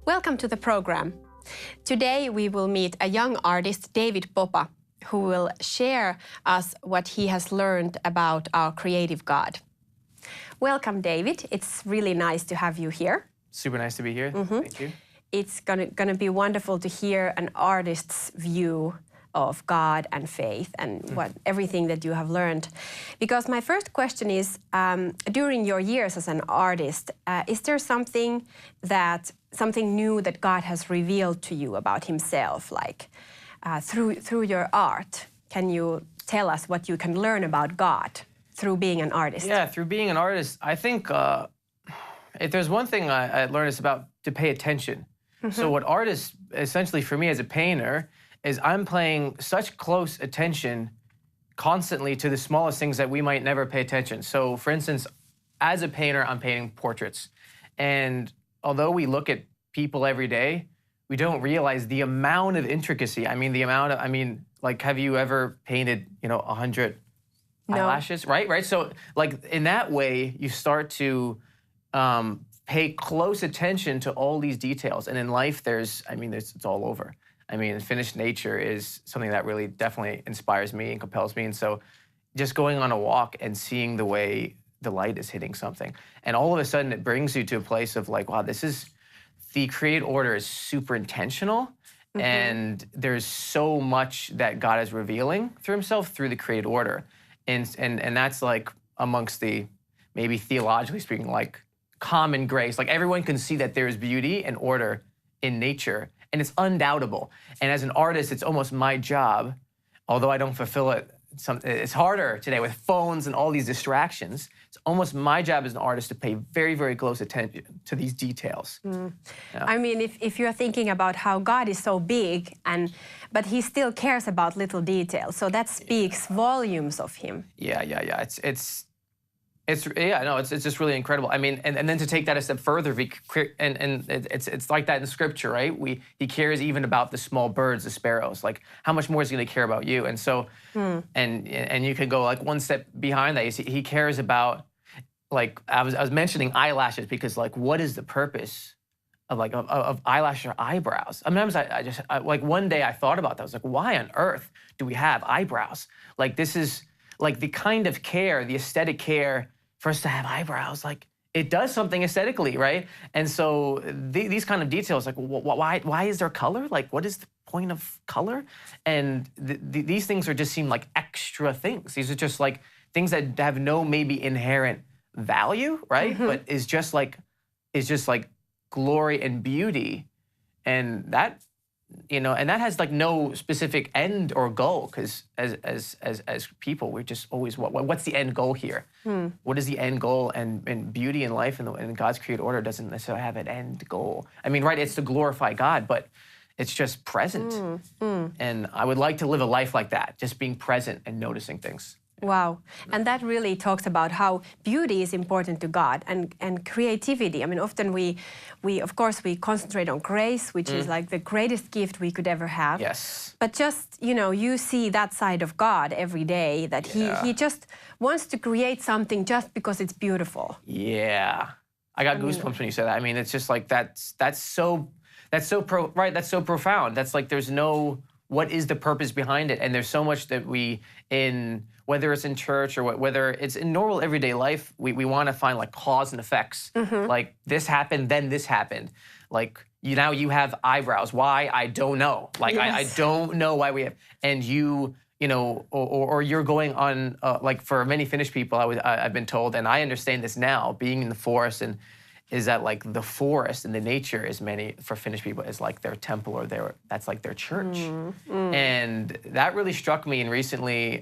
Welcome to the program. Today we will meet a young artist, David Popa, who will share us what he has learned about our creative God. Welcome, David. It's really nice to have you here. Super nice to be here. Thank you. It's gonna be wonderful to hear an artist's view of God and faith and everything that you have learned. Because my first question is, during your years as an artist, is there something new that God has revealed to you about himself, like through your art? Can you tell us what you can learn about God through being an artist? Yeah, through being an artist, I think if there's one thing I learned, it's about to pay attention. So what art is essentially for me as a painter is I'm paying such close attention constantly to the smallest things that we might never pay attention. So for instance, as a painter, I'm painting portraits. And although we look at people every day, we don't realize the amount of intricacy. Like, have you ever painted, 100 eyelashes? Right? So like in that way, you start to pay close attention to all these details. And in life, it's all over. Finished nature is something that really definitely inspires me and compels me. And so just going on a walk and seeing the way the light is hitting something. And all of a sudden it brings you to a place of like, wow, the created order is super intentional. And there's so much that God is revealing through himself through the created order. And that's like amongst the, maybe theologically speaking, like common grace. Like everyone can see that there is beauty and order in nature. And it's undoubtable. And as an artist, it's almost my job, although I don't fulfill it, it's harder today with phones and all these distractions. It's almost my job as an artist to pay very, very close attention to these details. Yeah. If you're thinking about how God is so big, but he still cares about little details, so that speaks volumes of him. Yeah. It's just really incredible. And then to take that a step further, it's like that in Scripture, right? He cares even about the small birds, the sparrows. Like, how much more is he going to care about you? And so, and you can go like one step behind that. He cares about, like I was mentioning eyelashes because like, what is the purpose of eyelash or eyebrows? Like one day I thought about that. I was like, why on earth do we have eyebrows? Like this is like the kind of care, the aesthetic care for us to have eyebrows, like it does something aesthetically, right? And so these kind of details, like why is there color? Like what is the point of color? And these things just seem like extra things. These are just like things that have no maybe inherent value, right? But is just like glory and beauty, and that. And that has like no specific end or goal, because as people, we're just always, what's the end goal here? What is the end goal? And beauty in life and God's created order doesn't necessarily have an end goal. Right, it's to glorify God, but it's just present. And I would like to live a life like that, just being present and noticing things. Wow. And that really talks about how beauty is important to God and creativity. Often we of course, we concentrate on grace, which is like the greatest gift we could ever have. Yes. But just, you see that side of God every day, that he just wants to create something just because it's beautiful. Yeah. I got goosebumps when you said that. It's just like that's so profound. That's like there's no, what is the purpose behind it? And there's so much that whether it's in church or whether it's in normal everyday life, we want to find like cause and effects. Like this happened, then this happened. Like now you have eyebrows. Why? I don't know. Like I don't know why we have. And or you're going on like for many Finnish people, I've been told, and I understand this now, being in the forest is that like the forest and the nature is for Finnish people is like their temple or that's like their church. And that really struck me. And recently,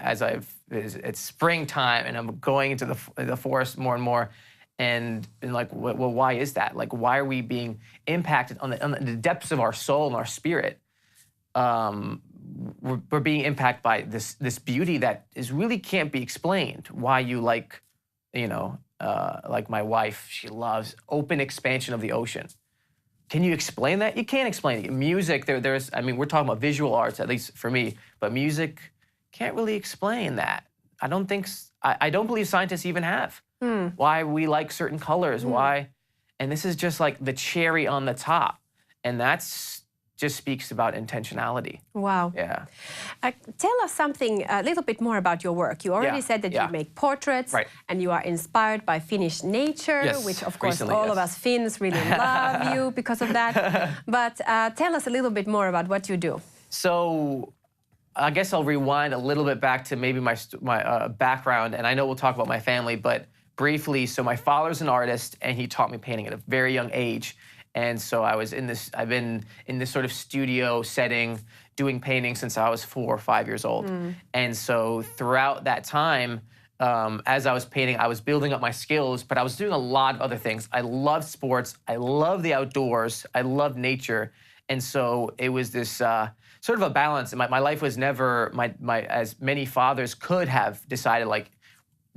it's springtime and I'm going into the forest more and more, and like, well, why is that? Like, why are we being impacted on the depths of our soul and our spirit? We're being impacted by this beauty that really can't be explained. Why you like my wife, she loves open expansion of the ocean. Can you explain that? You can't explain it. Music, we're talking about visual arts, at least for me, but music can't really explain that. I don't believe scientists even have. Why we like certain colors, why. And this is just like the cherry on the top. And that's just speaks about intentionality. Wow. Yeah. Tell us something a little bit more about your work. You already said that you make portraits, and you are inspired by Finnish nature, which of course recently, all of us Finns really love you because of that. But tell us a little bit more about what you do. So I guess I'll rewind a little bit back to maybe my background, and I know we'll talk about my family, but briefly, so my father's an artist, and he taught me painting at a very young age. And so I've been in this sort of studio setting, doing painting since I was 4 or 5 years old. And so throughout that time, as I was painting, I was building up my skills, but I was doing a lot of other things. I loved sports. I love the outdoors. I love nature. And so it was this sort of a balance. My life was never, as many fathers could have decided, like,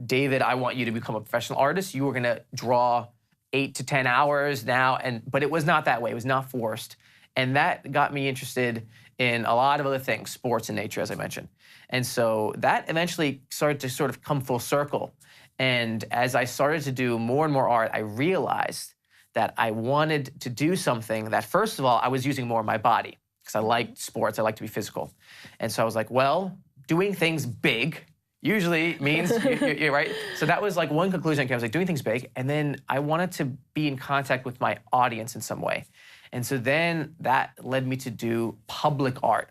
David, I want you to become a professional artist. You were going to draw 8 to 10 hours now, but it was not that way. It was not forced. And that got me interested in a lot of other things, sports and nature, as I mentioned. And so that eventually started to sort of come full circle. And as I started to do more and more art, I realized that I wanted to do something that, first of all, I was using more of my body, because I liked sports, I like to be physical. And so I was like, well, doing things big usually means, you're right? So that was like one conclusion I came. I was like, doing things big. And then I wanted to be in contact with my audience in some way. And so then that led me to do public art.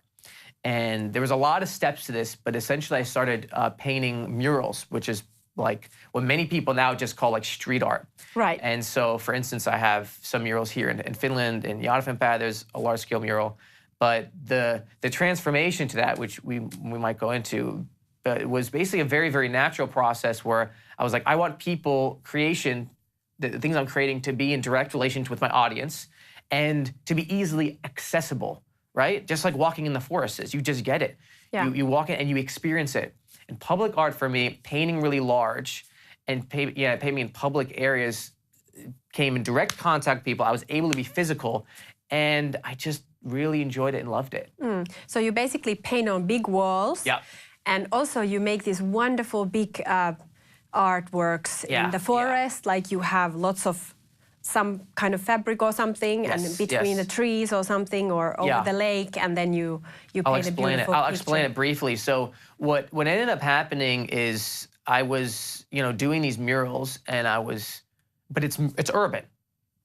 And there was a lot of steps to this, but essentially I started painting murals, which is like what many people now just call like street art. Right. And so, for instance, I have some murals here in Finland, in Järvenpää, there's a large-scale mural. But the transformation to that, which we might go into, it was basically a very, very natural process where I was like, I want creation, the things I'm creating, to be in direct relationship with my audience and to be easily accessible, right? Just like walking in the forest is, you just get it. Yeah. You walk in and you experience it. And public art for me, painting really large and painting in public areas, came in direct contact with people. I was able to be physical, and I just really enjoyed it and loved it. So you basically paint on big walls. Yeah. And also you make these wonderful big artworks in the forest, like you have lots of some kind of fabric or something, and between the trees or something, or over the lake, and then you paint a beautiful picture. I'll explain it briefly. So what ended up happening is I was, doing these murals, and but it's urban.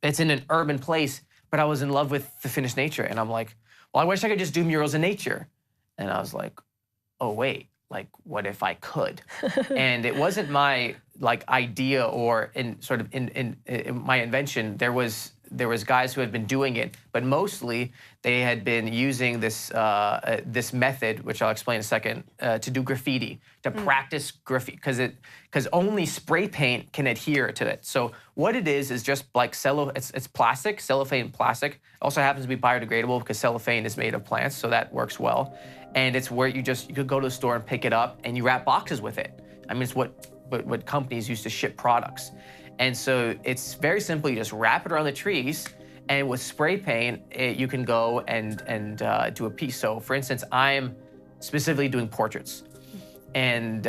It's in an urban place, but I was in love with the Finnish nature, and I'm like, well, I wish I could just do murals in nature. And I was like, oh, wait. Like, what if I could? And it wasn't my idea or in my invention. There was guys who had been doing it, but mostly they had been using this method, which I'll explain in a second, to do graffiti, to practice graffiti, because only spray paint can adhere to it. So what it is just like it's plastic, cellophane plastic. Also happens to be biodegradable because cellophane is made of plants, so that works well. And it's where you could go to the store and pick it up, and you wrap boxes with it. I mean, it's what companies use to ship products. And so it's very simple. You just wrap it around the trees, and with spray paint, you can go and do a piece. So, for instance, I'm specifically doing portraits. And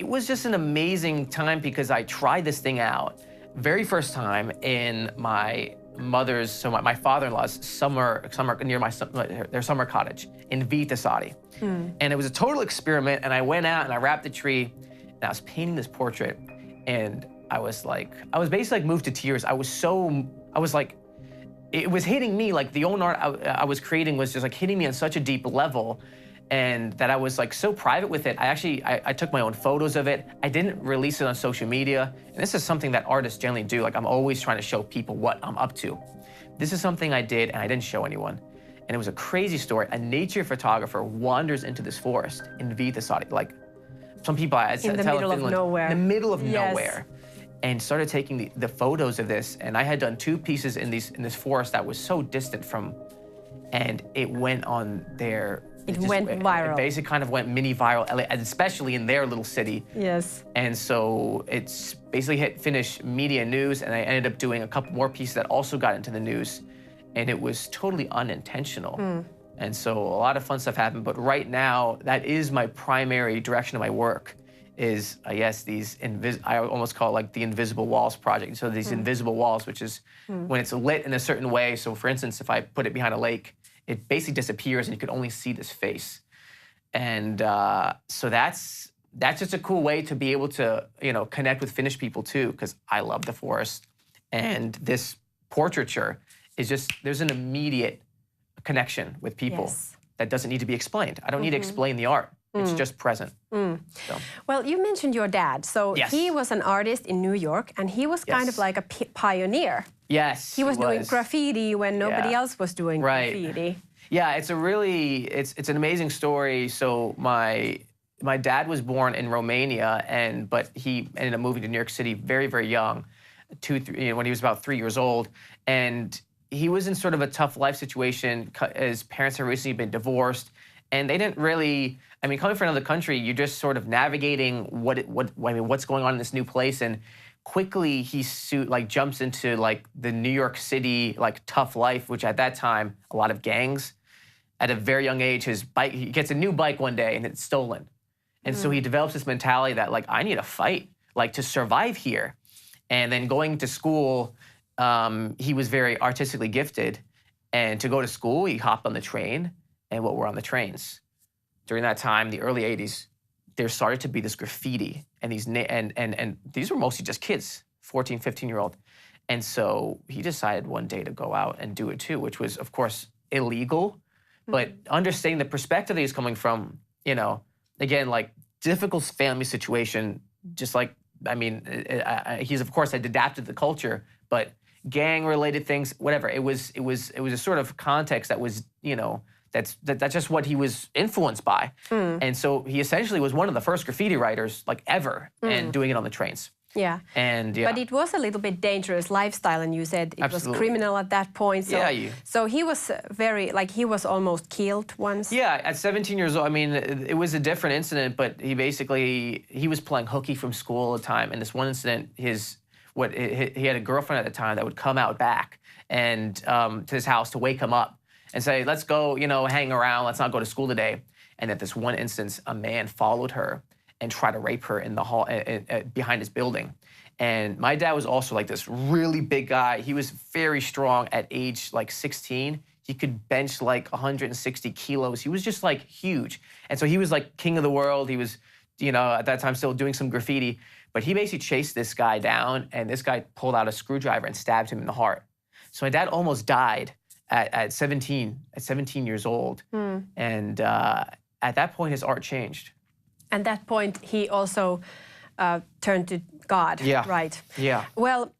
it was just an amazing time because I tried this thing out very first time in my father-in-law's summer near their summer cottage in Viitasaari. And it was a total experiment, and I went out and I wrapped the tree, and I was painting this portrait, and I was basically moved to tears. It was hitting me, like the own art I was creating was just like hitting me on such a deep level, and that I was like so private with it. I took my own photos of it. I didn't release it on social media. And this is something that artists generally do. Like, I'm always trying to show people what I'm up to. This is something I did, and I didn't show anyone. And it was a crazy story. A nature photographer wanders into this forest in Viitasaari, like some people in the middle of nowhere. In the middle of nowhere. And started taking the photos of this. And I had done 2 pieces in this forest that was so distant from, and it went on there. It went viral. It basically kind of went mini viral, especially in their little city. Yes. And so it's basically hit Finnish media news, and I ended up doing a couple more pieces that also got into the news, and it was totally unintentional. And so a lot of fun stuff happened, but right now, that is my primary direction of my work, is, I guess, I almost call it like the invisible walls project. So these invisible walls, which is when it's lit in a certain way. So for instance, if I put it behind a lake, it basically disappears and you could only see this face. And so that's just a cool way to be able to, connect with Finnish people too, because I love the forest. And this portraiture is just, there's an immediate connection with people that doesn't need to be explained. I don't need to explain the art. It's just present. So. Well, you mentioned your dad. So he was an artist in New York, and he was kind of like a pioneer. Yes, he was doing graffiti when nobody else was doing graffiti. Yeah, it's an amazing story. So my dad was born in Romania, but he ended up moving to New York City very, very young, when he was about 3 years old. And he was in sort of a tough life situation. His parents had recently been divorced, and they didn't really, coming from another country, you're just sort of navigating what's going on in this new place. And quickly he jumps into like the New York City tough life, which at that time, a lot of gangs. At a very young age, he gets a new bike one day and it's stolen. And so he develops this mentality that I need to fight to survive here. And then going to school, he was very artistically gifted. And to go to school, he hopped on the train. And what were on the trains? During that time, the early 80s, there started to be this graffiti. And these were mostly just kids, 14, 15-year-old. And so he decided one day to go out and do it too, which was, of course, illegal. But understanding the perspective that he's coming from, again, difficult family situation, just he's, of course, had adapted to the culture, but gang-related things, whatever. It was a sort of context that was, that's just what he was influenced by. And so he essentially was one of the first graffiti writers, ever, and doing it on the trains. Yeah. But it was a little bit dangerous lifestyle, and you said it was criminal at that point. So, so he was he was almost killed once. Yeah, at 17 years old, it was a different incident, but he was playing hooky from school all the time. And this one incident, he had a girlfriend at the time that would come out back and to his house to wake him up and say, let's go, hang around, let's not go to school today. And at this one instance, a man followed her and try to rape her in the hall behind his building. And my dad was also this really big guy. He was very strong at age 16. He could bench 160 kilos. He was just huge. And so he was king of the world. He was, at that time still doing some graffiti. But he basically chased this guy down, and this guy pulled out a screwdriver and stabbed him in the heart. So my dad almost died at 17 years old. And at that point, his art changed. At that point, he also turned to God, right? Yeah. Well,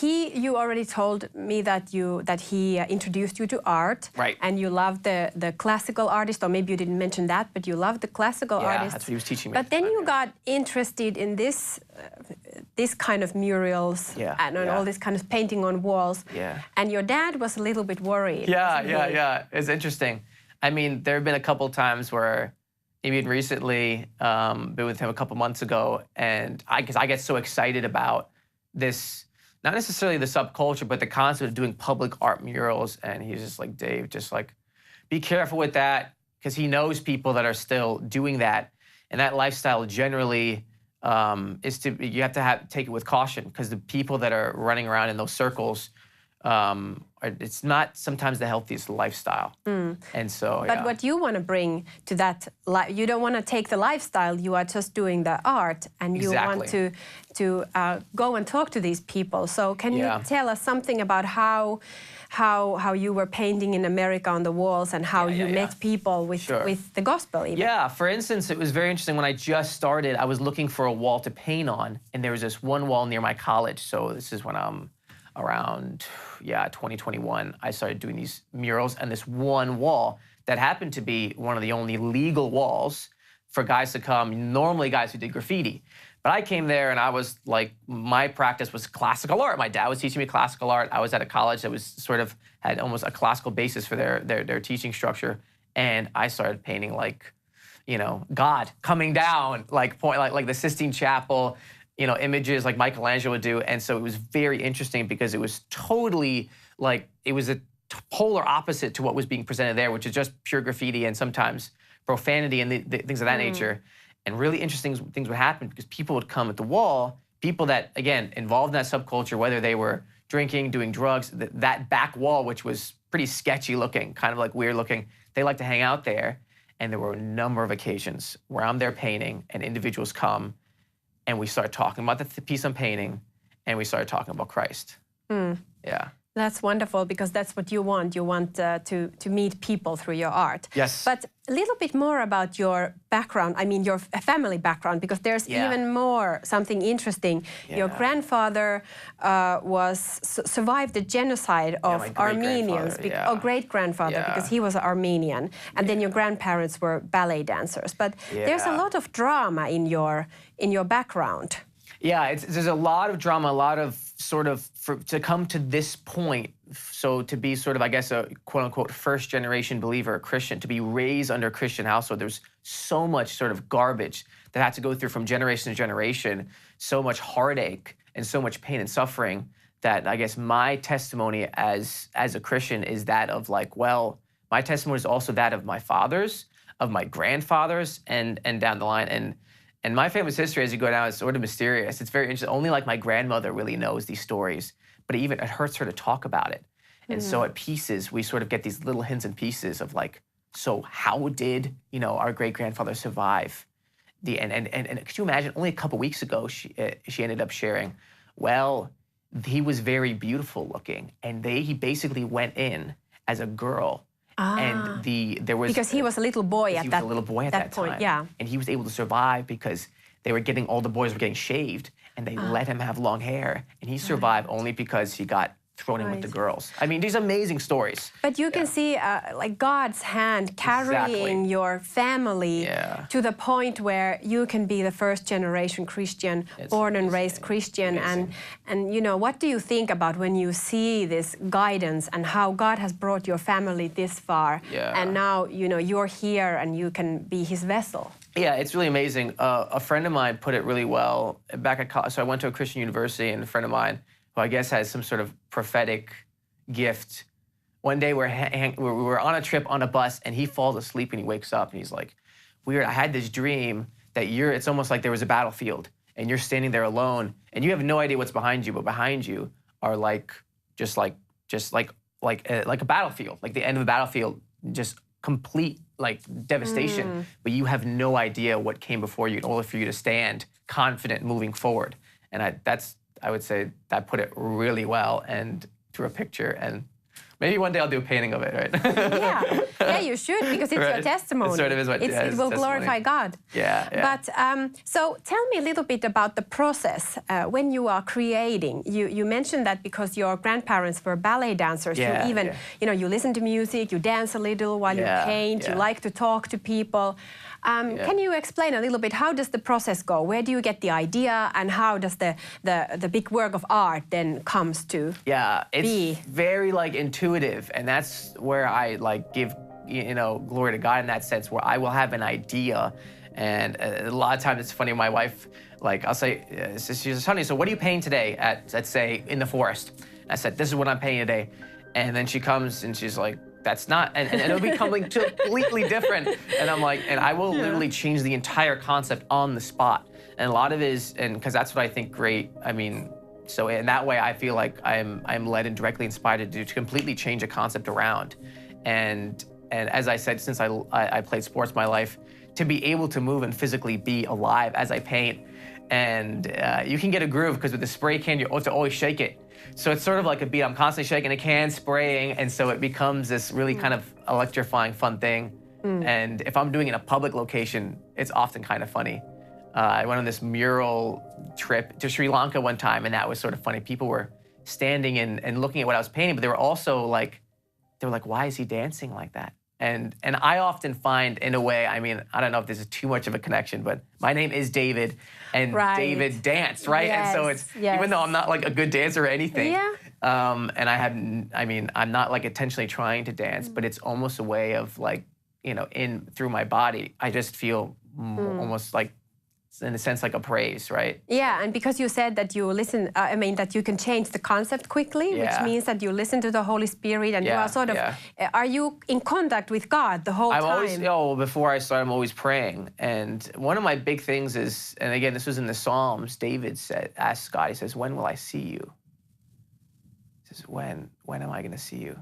you already told me that he introduced you to art, right? And you loved the classical artist, or maybe you didn't mention that, but you loved the classical artist. Yeah, that's what he was teaching me. But then you got interested in this kind of murals and all this kind of painting on walls. Yeah. And your dad was a little bit worried. Yeah. It's interesting. There have been a couple times where. Even recently, been with him a couple months ago, and because I get so excited about this, not necessarily the subculture, but the concept of doing public art murals, and he's just like, Dave, just be careful with that, because he knows people that are still doing that, and that lifestyle generally you have to take it with caution, because the people that are running around in those circles, it's not sometimes the healthiest lifestyle. And so, But what you want to bring to that, you don't want to take the lifestyle, you are just doing the art, and you want to go and talk to these people. So can you tell us something about how you were painting in America on the walls, and how you met people with the gospel even? Yeah, for instance, it was very interesting. When I just started, I was looking for a wall to paint on, and there was this one wall near my college. So this is when I'm around 2021, I started doing these murals, and this one wall that happened to be one of the only legal walls for guys to come, normally guys who did graffiti. But I came there, and I was my practice was classical art. My dad was teaching me classical art. I was at a college that was had almost a classical basis for their teaching structure, and I started painting God coming down, like the Sistine Chapel, images like Michelangelo would do. And so it was very interesting, because it was totally it was a polar opposite to what was being presented there, which is just pure graffiti and sometimes profanity and the things of that nature. And really interesting things would happen because people would come at the wall, people that, again, involved in that subculture, whether they were drinking, doing drugs, that back wall, which was pretty sketchy looking, kind of like weird looking, they like to hang out there. And there were a number of occasions where I'm there painting and individuals come and we start talking about the piece I'm painting and we started talking about Christ. Yeah. That's wonderful because that's what you want. You want to meet people through your art. Yes. But a little bit more about your background, I mean your family background, because there's even more something interesting. Your grandfather survived the genocide of Armenians. Great-grandfather, because he was Armenian. And then your grandparents were ballet dancers. But there's a lot of drama in your background. Yeah, there's a lot of drama, a lot of to come to this point, so to be sort of, I guess, a quote-unquote first-generation believer, a Christian, to be raised under a Christian household, there's so much sort of garbage that had to go through from generation to generation, so much heartache and so much pain and suffering that I guess my testimony as a Christian is that of like, well, my testimony is also that of my fathers, of my grandfathers, and down the line. And my family's history, as you go down, is sort of mysterious. It's very interesting. Only like my grandmother really knows these stories, but it hurts her to talk about it. And so at pieces, we sort of get these little hints and pieces of like, so how did, our great-grandfather survive? And could you imagine, only a couple weeks ago, she ended up sharing, well, he was very beautiful looking, and he basically went in as a girl. And there was because he was a little boy at that point, time. And he was able to survive because all the boys were getting shaved, and they let him have long hair, and he survived only because he got thrown in with the girls. I mean, these amazing stories. But you can see like God's hand carrying your family to the point where you can be the first generation Christian, born and raised Christian. And what do you think about when you see this guidance and how God has brought your family this far? And now, you're here and you can be his vessel. Yeah, it's really amazing. A friend of mine put it really well back at college. So I went to a Christian university, and a friend of mine, who I guess has some sort of prophetic gift. One day we were on a trip on a bus, and he falls asleep and he wakes up and he's like, weird, I had this dream that it's almost like there was a battlefield and you're standing there alone and you have no idea what's behind you, but behind you are just like a battlefield, like the end of a battlefield, just complete like devastation, but you have no idea what came before you in order for you to stand confident moving forward. And I would say that put it really well and through a picture, and maybe one day I'll do a painting of it, right? Yeah, you should, because it's your testimony. It sort of is it will glorify God. Yeah. But so tell me a little bit about the process when you are creating. You mentioned that because your grandparents were ballet dancers, you even you listen to music, you dance a little while you paint, you like to talk to people. Can you explain a little bit, how does the process go? Where do you get the idea, and how does the big work of art then comes to it's very like intuitive, and that's where I like give glory to God in that sense, where I will have an idea, and a lot of times it's funny. My wife, like I'll say, she says, honey, so what are you painting today at, let's say, in the forest? And I said, this is what I'm painting today, and then she comes and she's like, that's not, and it'll be something completely different. And I'm like, and I will literally change the entire concept on the spot. And a lot of it is, and because that's what I think great, I mean, so in that way, I feel like I'm led and directly inspired to completely change a concept around. And as I said, since I played sports my life, to be able to move and physically be alive as I paint. And you can get a groove because with the spray can, you have to always shake it. So it's sort of like a beat. I'm constantly shaking a can, spraying, and so it becomes this really kind of electrifying, fun thing. And if I'm doing it in a public location, it's often kind of funny. I went on this mural trip to Sri Lanka one time, and that was sort of funny. People were standing and looking at what I was painting, but they were also like, why is he dancing like that? And I often find, in a way, I mean, I don't know if this is too much of a connection, but my name is David, and David danced, right? Yes, and so it's, even though I'm not like a good dancer or anything, and I'm not like intentionally trying to dance, but it's almost a way of like, through my body, I just feel almost like in a sense, like a praise, right? Yeah, and because you said that you listen, that you can change the concept quickly, which means that you listen to the Holy Spirit and you are sort of, are you in contact with God the whole time? Before I start, I'm always praying. And one of my big things is, and again, this was in the Psalms, David asked God, he says, when will I see you? He says, when am I going to see you?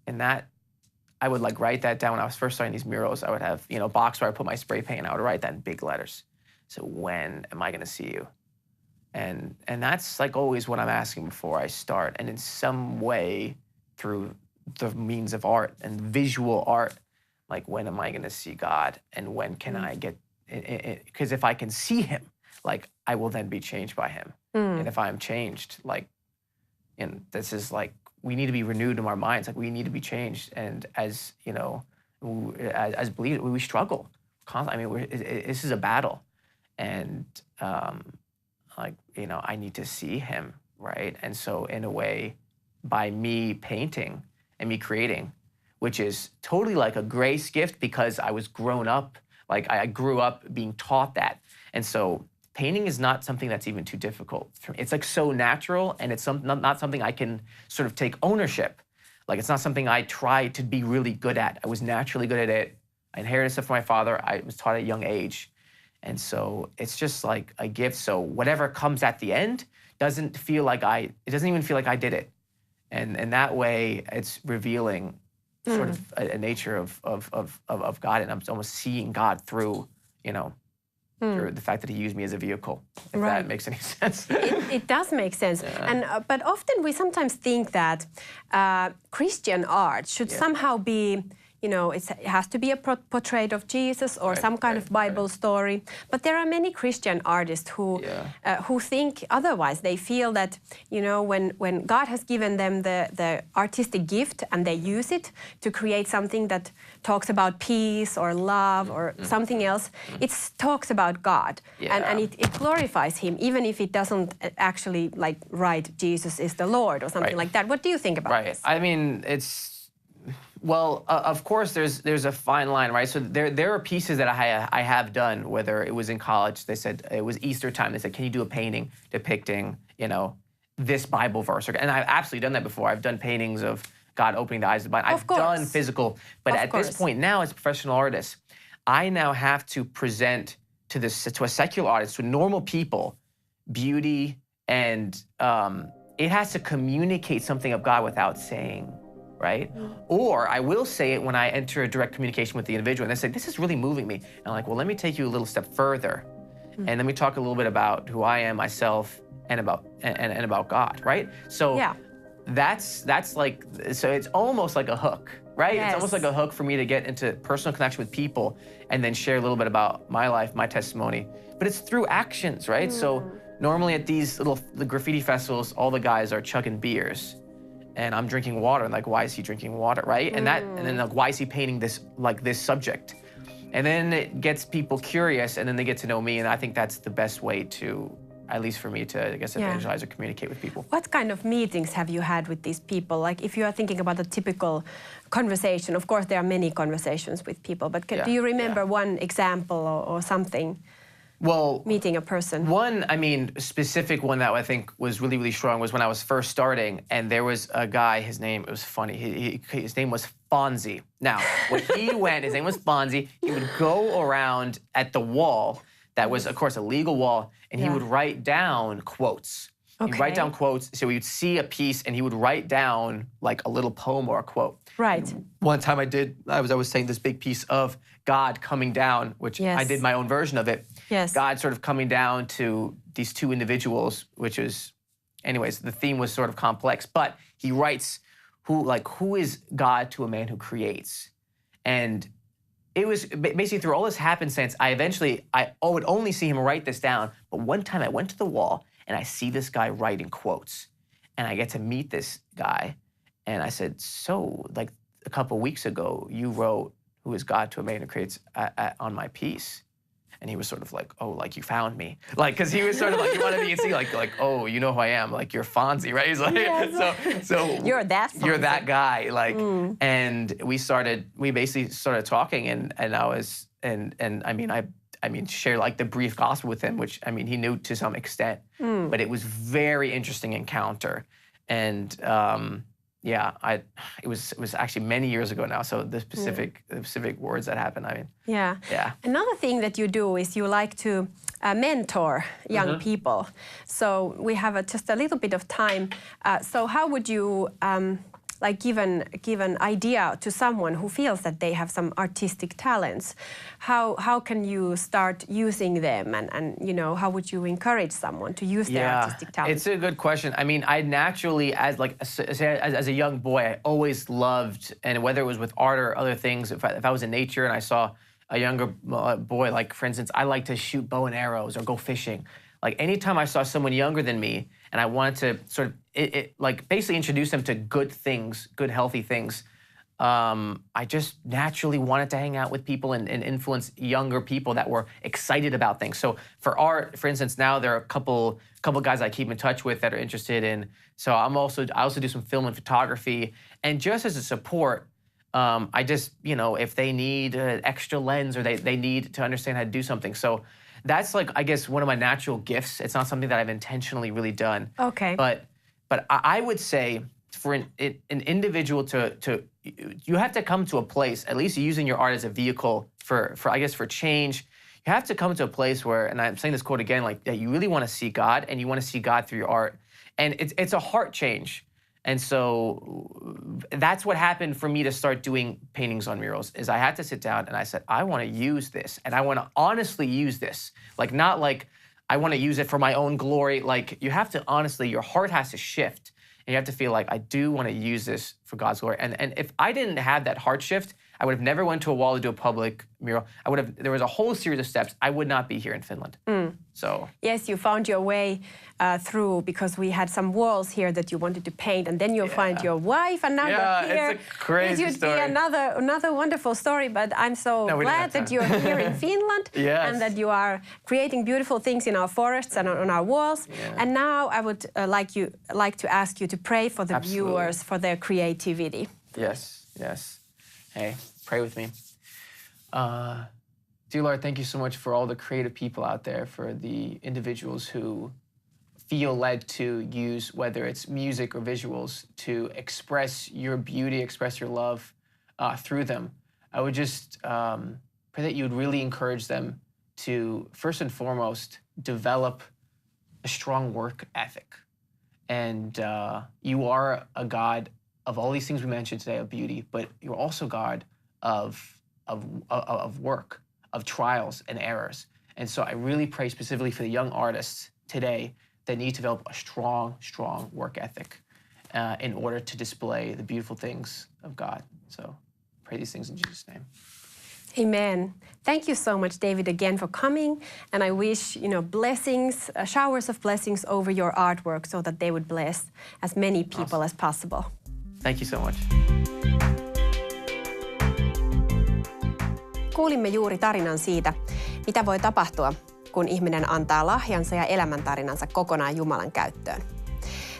And that, I would like write that down when I was first starting these murals. I would have, a box where I put my spray paint and I would write that in big letters. So when am I going to see you? And that's like always what I'm asking before I start. And in some way, through the means of art and visual art, like when am I going to see God? And when can I get, because if I can see him, like I will then be changed by him. And if I'm changed, like, and this is like, we need to be renewed in our minds. Like we need to be changed. And as, as believers, we struggle constantly. I mean, this is a battle. And I need to see him, right? And so in a way, by me painting and me creating, which is totally like a grace gift because I was grown up, like I grew up being taught that. And so painting is not something that's even too difficult for me. It's like so natural, and it's not something I can sort of take ownership. Like it's not something I try to be really good at. I was naturally good at it. I inherited stuff from my father. I was taught at a young age. And so it's just like a gift. So whatever comes at the end doesn't feel like it doesn't even feel like I did it. And that way it's revealing sort of a nature of God. And I'm almost seeing God through, through the fact that he used me as a vehicle, if that makes any sense. It does make sense. Yeah. But often we sometimes think that Christian art should somehow be, it has to be a portrait of Jesus or some kind of Bible story. But there are many Christian artists who think otherwise. They feel that, when God has given them the artistic gift and they use it to create something that talks about peace or love or something else, it talks about God. And it glorifies him, even if it doesn't actually like write Jesus is the Lord or something like that. What do you think about this? I mean, well, of course, there's a fine line, right? So there are pieces that I have done, whether it was in college, they said, it was Easter time, they said, can you do a painting depicting, this Bible verse? And I've absolutely done that before. I've done paintings of God opening the eyes of the blind. I've done physical, but at this point now, as a professional artist, I now have to present to a secular audience, to normal people, beauty, and it has to communicate something of God without saying, right? Or I will say it when I enter a direct communication with the individual and they say, this is really moving me. And I'm like, well, let me take you a little step further and let me talk a little bit about who I am, myself, and about God, right? So that's like, so it's almost like a hook, right? It's almost like a hook for me to get into personal connection with people and then share a little bit about my life, my testimony. But it's through actions, right? So normally at the graffiti festivals, all the guys are chugging beers. And I'm drinking water, and like, why is he drinking water, right? And then like, why is he painting this subject? And then it gets people curious, and then they get to know me, and I think that's the best way to, at least for me, to, I guess, evangelize or communicate with people. What kind of meetings have you had with these people? Like, if you are thinking about a typical conversation, of course, there are many conversations with people, but do you remember one example or something? Well, meeting a person. One, specific one that I think was really, really strong was when I was first starting, and there was a guy, his name, it was funny, his name was Fonzie. Now, when he went, his name was Fonzie, he would go around at the wall, that was, of course, a legal wall, and he would write down quotes. He'd write down quotes, so he would see a piece, and he would write down, like, a little poem or a quote. Right. And one time I was saying this big piece of God coming down, which I did my own version of it. Yes. God sort of coming down to these two individuals, which is, anyways, the theme was sort of complex, but he writes, who is God to a man who creates? And it was basically through all this happenstance, I would only see him write this down, but one time I went to the wall and I see this guy writing quotes, and I get to meet this guy, and I said, so, like, a couple weeks ago, you wrote, who is God to a man who creates on my piece? And he was sort of like, oh, like, you found me. Like, because he was sort of like, you wanted me to see, like, oh, you know who I am. Like, you're Fonzie, right? He's like, so you're that Fonzie. You're that guy. Like, and we basically started talking, and share like the brief gospel with him, which, he knew to some extent. But it was very interesting encounter. And it was actually many years ago now. So the specific words that happened, Yeah. Another thing that you do is you like to mentor young people. So we have just a little bit of time. So how would you give an idea to someone who feels that they have some artistic talents? How can you start using them, and how would you encourage someone to use their artistic talents? It's a good question. I naturally, as a young boy, I always loved, and whether it was with art or other things, if I was in nature and I saw a younger boy, like for instance, I like to shoot bow and arrows or go fishing. Like anytime I saw someone younger than me and I wanted to sort of basically introduce them to good things, good healthy things, I just naturally wanted to hang out with people and influence younger people that were excited about things. So for art, for instance, now there are a couple guys I keep in touch with that are interested in. So I also do some film and photography, and just as a support, I just if they need an extra lens or they need to understand how to do something. So that's I guess one of my natural gifts. It's not something that I've intentionally really done. Okay. But I would say for an individual you have to come to a place, at least using your art as a vehicle for change. You have to come to a place where, and I'm saying this quote again, that you really want to see God, and you want to see God through your art. And it's a heart change. And so that's what happened for me to start doing paintings on murals, is I had to sit down and I said, I want to use this, and I want to honestly use this. Not I want to use it for my own glory. You have to honestly, your heart has to shift, and you have to feel I do want to use this for God's glory. And if I didn't have that heart shift, I would have never went to a wall to do a public mural. There was a whole series of steps. I would not be here in Finland. So yes, you found your way through, because we had some walls here that you wanted to paint, and then you'll find your wife, and now you're here. It's a crazy It would story. be another wonderful story, but I'm so glad that you're here in Finland and that you are creating beautiful things in our forests and on our walls. Yeah. And now I would like to ask you to pray for the viewers, for their creativity. Yes. Hey, pray with me. Dear Lord, thank you so much for all the creative people out there, for the individuals who feel led to use, whether it's music or visuals, to express your beauty, express your love through them. I would just pray that you would really encourage them to, first and foremost, develop a strong work ethic. And you are a God of all these things we mentioned today, of beauty, but you're also God of work, of trials and errors. And so I really pray specifically for the young artists today that need to develop a strong work ethic in order to display the beautiful things of God. So pray these things in Jesus' name. Amen. Thank you so much, David, again for coming. And I wish, blessings, showers of blessings over your artwork, so that they would bless as many people as possible. Thank you so much. Kuulimme juuri tarinan siitä, mitä voi tapahtua, kun ihminen antaa lahjansa ja elämäntarinansa kokonaan Jumalan käyttöön.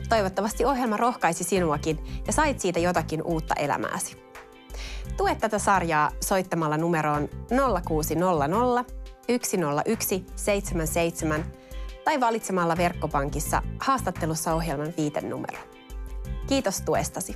Toivottavasti ohjelma rohkaisi sinuakin ja sait siitä jotakin uutta elämääsi. Tue tätä sarjaa soittamalla numeroon 0600 101 77 tai valitsemalla Verkkopankissa haastattelussa ohjelman viitenumero. Kiitos tuestasi.